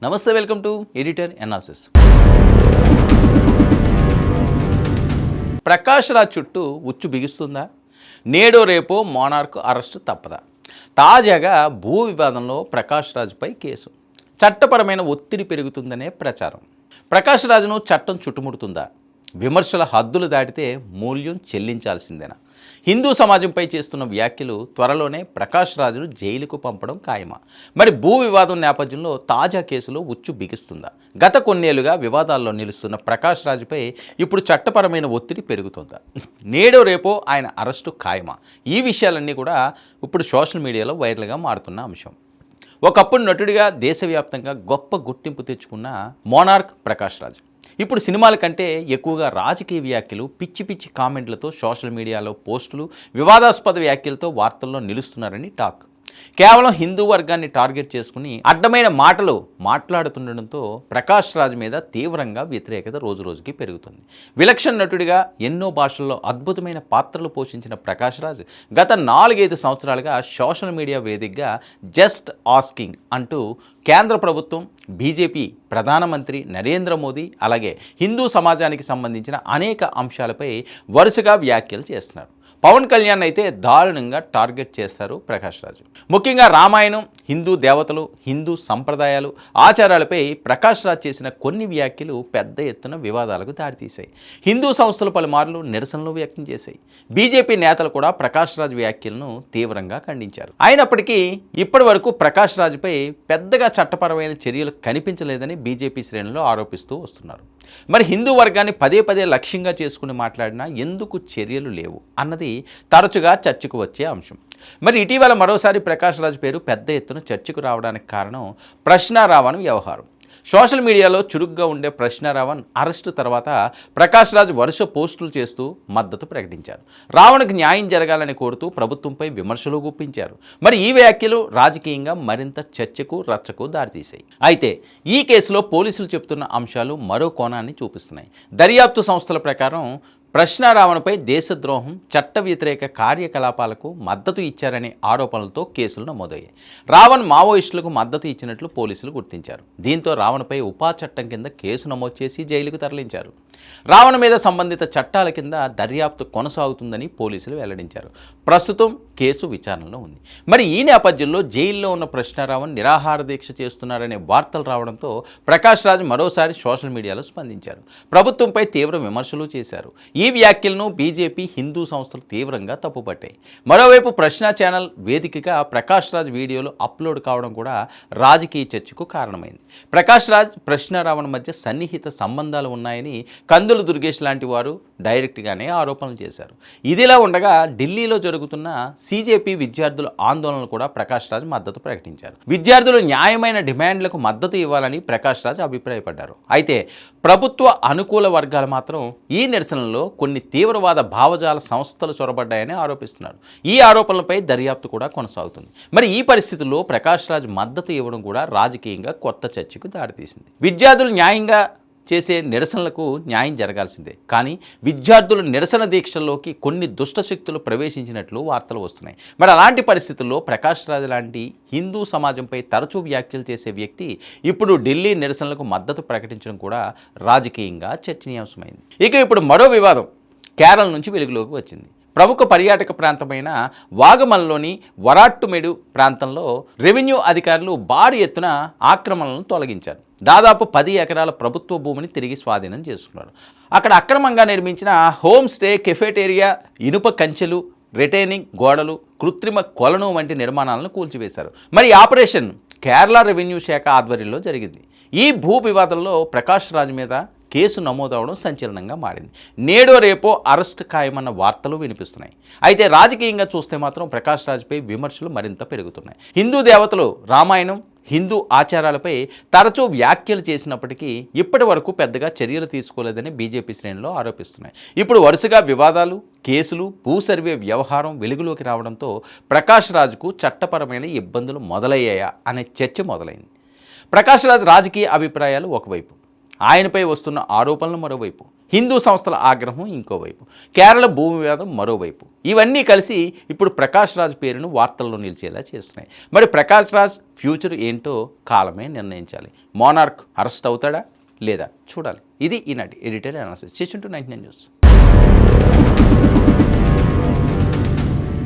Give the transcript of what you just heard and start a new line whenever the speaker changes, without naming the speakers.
నమస్తే, welcome to editor analysis. Prakash Raj చుట్టూ ఉచ్చు బిగుస్తుందా? నేడో రేపో మోనార్క్ అరెస్టు తప్పదా? తాజాగా భూ వివాదంలో ప్రకాష్ రాజ్పై కేసు, చట్టపరమైన ఒత్తిడి పెరుగుతుందనే ప్రచారం. ప్రకాష్ రాజ్ను చట్టం చుట్టుముడుతుందా? విమర్శల హద్దులు దాటితే మూల్యం చెల్లించాల్సిందేనా? హిందూ సమాజంపై చేస్తున్న వ్యాఖ్యలు త్వరలోనే ప్రకాష్ రాజ్ను జైలుకు పంపడం ఖాయమా? మరి భూ వివాదం నేపథ్యంలో తాజా కేసులో ఉచ్చు బిగుస్తుందా? గత కొన్నేళ్లుగా వివాదాల్లో నిలుస్తున్న ప్రకాష్ రాజ్పై ఇప్పుడు చట్టపరమైన ఒత్తిడి పెరుగుతుందా? నేడో రేపో ఆయన అరెస్టు ఖాయమా? ఈ విషయాలన్నీ కూడా ఇప్పుడు సోషల్ మీడియాలో వైరల్గా మారుతున్న అంశం. ఒకప్పుడు నటుడిగా దేశవ్యాప్తంగా గొప్ప గుర్తింపు తెచ్చుకున్న మోనార్క్ ప్రకాష్ రాజ్ ఇప్పుడు సినిమాల కంటే ఎక్కువగా రాజకీయ వ్యాఖ్యలు, పిచ్చి పిచ్చి కామెంట్లతో, సోషల్ మీడియాలో పోస్టులు, వివాదాస్పద వ్యాఖ్యలతో వార్తల్లో నిలుస్తున్నారని టాక్. కేవలం హిందూ వర్గాన్ని టార్గెట్ చేసుకుని అడ్డమైన మాటలు మాట్లాడుతుండడంతో ప్రకాష్ రాజ్ మీద తీవ్రంగా వ్యతిరేకత రోజురోజుకి పెరుగుతుంది. విలక్షణ నటుడిగా ఎన్నో భాషల్లో అద్భుతమైన పాత్రలు పోషించిన ప్రకాష్ రాజ్ గత 4-5 సంవత్సరాలుగా సోషల్ మీడియా వేదికగా జస్ట్ ఆస్కింగ్ అంటూ కేంద్ర ప్రభుత్వం, బీజేపీ, ప్రధానమంత్రి నరేంద్ర మోదీ, అలాగే హిందూ సమాజానికి సంబంధించిన అనేక అంశాలపై వరుసగా వ్యాఖ్యలు చేస్తున్నారు. పవన్ కళ్యాణ్ అయితే దారుణంగా టార్గెట్ చేస్తారు ప్రకాష్ రాజ్. ముఖ్యంగా రామాయణం, హిందూ దేవతలు, హిందూ సంప్రదాయాలు, ఆచారాలపై ప్రకాష్ రాజ్ చేసిన కొన్ని వ్యాఖ్యలు పెద్ద ఎత్తున వివాదాలకు దారితీశాయి. హిందూ సంస్థలు పలుమార్లు నిరసనలు వ్యక్తం చేశాయి. బీజేపీ నేతలు కూడా ప్రకాష్ రాజ్ వ్యాఖ్యలను తీవ్రంగా ఖండించారు. అయినప్పటికీ ఇప్పటి వరకు ప్రకాష్ రాజ్పై పెద్దగా చట్టపరమైన చర్యలు కనిపించలేదని బీజేపీ శ్రేణులు ఆరోపిస్తూ వస్తున్నారు. మరి హిందూ వర్గాన్ని పదే పదే లక్ష్యంగా చేసుకుని మాట్లాడినా ఎందుకు చర్యలు లేవు అన్నది తరచుగా చర్చకు వచ్చే అంశం. మరి ఇటీవల మరోసారి ప్రకాష్ రాజ్ పేరు పెద్ద ఎత్తున చర్చకు రావడానికి కారణం ప్రశ్న రావణ్ వ్యవహారం. సోషల్ మీడియాలో చురుగ్గా ఉండే ప్రశ్న రావణ్ అరెస్టు తర్వాత ప్రకాష్ రాజ్ వరుస పోస్టులు చేస్తూ మద్దతు ప్రకటించారు. రావణ్కి న్యాయం జరగాలని కోరుతూ ప్రభుత్వంపై విమర్శలు గుప్పించారు. మరి ఈ వ్యాఖ్యలు రాజకీయంగా మరింత చర్చకు, రచ్చకు దారితీశాయి. అయితే ఈ కేసులో పోలీసులు చెబుతున్న అంశాలు మరో కోణాన్ని చూపిస్తున్నాయి. దర్యాప్తు సంస్థల ప్రకారం ప్రశ్న రావణ్పై దేశద్రోహం, చట్ట వ్యతిరేక కార్యకలాపాలకు మద్దతు ఇచ్చారనే ఆరోపణలతో కేసులు నమోదయ్యాయి. రావణ్ మావోయిస్టులకు మద్దతు ఇచ్చినట్లు పోలీసులు గుర్తించారు. దీంతో రావణ్పై ఉపా చట్టం కింద కేసు నమోదు చేసి జైలుకు తరలించారు. రావణ్ మీద సంబంధిత చట్టాల కింద దర్యాప్తు కొనసాగుతుందని పోలీసులు వెల్లడించారు. ప్రస్తుతం కేసు విచారణలో ఉంది. మరి ఈ నేపథ్యంలో జైల్లో ఉన్న ప్రశ్న రావణ్ నిరాహార దీక్ష చేస్తున్నారనే వార్తలు రావడంతో ప్రకాష్ రాజ్ మరోసారి సోషల్ మీడియాలో స్పందించారు. ప్రభుత్వంపై తీవ్ర విమర్శలు చేశారు. ఈ వ్యాఖ్యలను బీజేపీ, హిందూ సంస్థలు తీవ్రంగా తప్పుపట్టాయి. మరోవైపు ప్రశ్న ఛానల్ వేదికగా ప్రకాష్ రాజ్ వీడియోలు అప్లోడ్ కావడం కూడా రాజకీయ చర్చకు కారణమైంది. ప్రకాష్ రాజ్, ప్రశ్న రావణ్ మధ్య సన్నిహిత సంబంధాలు ఉన్నాయని కందుల దుర్గేష్ లాంటి వారు డైరెక్ట్గానే ఆరోపణలు చేశారు. ఇదిలా ఉండగా ఢిల్లీలో జరుగుతున్న సీజేపీ విద్యార్థుల ఆందోళనలు కూడా ప్రకాష్ రాజ్ మద్దతు ప్రకటించారు. విద్యార్థులు న్యాయమైన డిమాండ్లకు మద్దతు ఇవ్వాలని ప్రకాష్ రాజ్ అభిప్రాయపడ్డారు. అయితే ప్రభుత్వ అనుకూల వర్గాలు మాత్రం ఈ నిరసనలో కొన్ని తీవ్రవాద భావజాల సంస్థలు చొరబడ్డాయని ఆరోపిస్తున్నారు. ఈ ఆరోపణలపై దర్యాప్తు కూడా కొనసాగుతుంది. మరి ఈ పరిస్థితుల్లో ప్రకాష్ రాజ్ మద్దతు ఇవ్వడం కూడా రాజకీయంగా కొత్త చర్చకు దారితీసింది. విద్యార్థులు న్యాయంగా చేసే నిరసనలకు న్యాయం జరగాల్సిందే, కానీ విద్యార్థుల నిరసన దీక్షల్లోకి కొన్ని దుష్టశక్తులు ప్రవేశించినట్లు వార్తలు వస్తున్నాయి. మరి అలాంటి పరిస్థితుల్లో ప్రకాష్ రాజ్ లాంటి హిందూ సమాజంపై తరచూ వ్యాఖ్యలు చేసే వ్యక్తి ఇప్పుడు ఢిల్లీ నిరసనలకు మద్దతు ప్రకటించడం కూడా రాజకీయంగా చర్చనీయాంశమైంది. ఇక ఇప్పుడు మరో వివాదం కేరళ నుంచి వెలుగులోకి వచ్చింది. ప్రముఖ పర్యాటక ప్రాంతమైన వాగమన్లోని వరాట్టుమెడు ప్రాంతంలో రెవెన్యూ అధికారులు భారీ ఎత్తున ఆక్రమణలను తొలగించారు. దాదాపు 10 ఎకరాల ప్రభుత్వ భూమిని తిరిగి స్వాధీనం చేసుకున్నారు. అక్కడ అక్రమంగా నిర్మించిన హోమ్ స్టే, కెఫేటేరియా, ఇనుప కంచెలు, రిటైనింగ్ గోడలు, కృత్రిమ కొలను వంటి నిర్మాణాలను కూల్చివేశారు. మరి ఆపరేషన్ కేరళ రెవెన్యూ శాఖ ఆధ్వర్యంలో జరిగింది. ఈ భూ వివాదంలో ప్రకాష్ రాజ్ మీద కేసు నమోదవడం సంచలనంగా మారింది. నేడో రేపో అరెస్ట్ ఖాయమన్న వార్తలు వినిపిస్తున్నాయి. అయితే రాజకీయంగా చూస్తే మాత్రం ప్రకాష్ రాజ్పై విమర్శలు మరింత పెరుగుతున్నాయి. హిందూ దేవతలు, రామాయణం, హిందూ ఆచారాలపై తరచూ వ్యాఖ్యలు చేసినప్పటికీ ఇప్పటి వరకు పెద్దగా చర్యలు తీసుకోలేదని బీజేపీ శ్రేణులు ఆరోపిస్తున్నాయి. ఇప్పుడు వరుసగా వివాదాలు, కేసులు, భూ సర్వే వ్యవహారం వెలుగులోకి రావడంతో ప్రకాష్ రాజ్కు చట్టపరమైన ఇబ్బందులు మొదలయ్యాయా అనే చర్చ మొదలైంది. ప్రకాష్ రాజ్ రాజకీయ అభిప్రాయాలు ఒకవైపు, ఆయనపై వస్తున్న ఆరోపణలు మరోవైపు. హిందూ సంస్థల ఆగ్రహం ఇంకోవైపు, కేరళ భూ వివాదం మరోవైపు, ఇవన్నీ కలిసి ఇప్పుడు ప్రకాష్ రాజ్ పేరును వార్తల్లో నిలిచేలా చేస్తున్నాయి. మరి ప్రకాష్ రాజ్ ఫ్యూచర్ ఏంటో కాలమే నిర్ణయించాలి. మోనార్క్ అరెస్ట్ అవుతాడా లేదా చూడాలి. ఇది ఈనాటి ఎడిటోరియల్ అనాలిసిస్. చేస్తుంటూ 99 న్యూస్.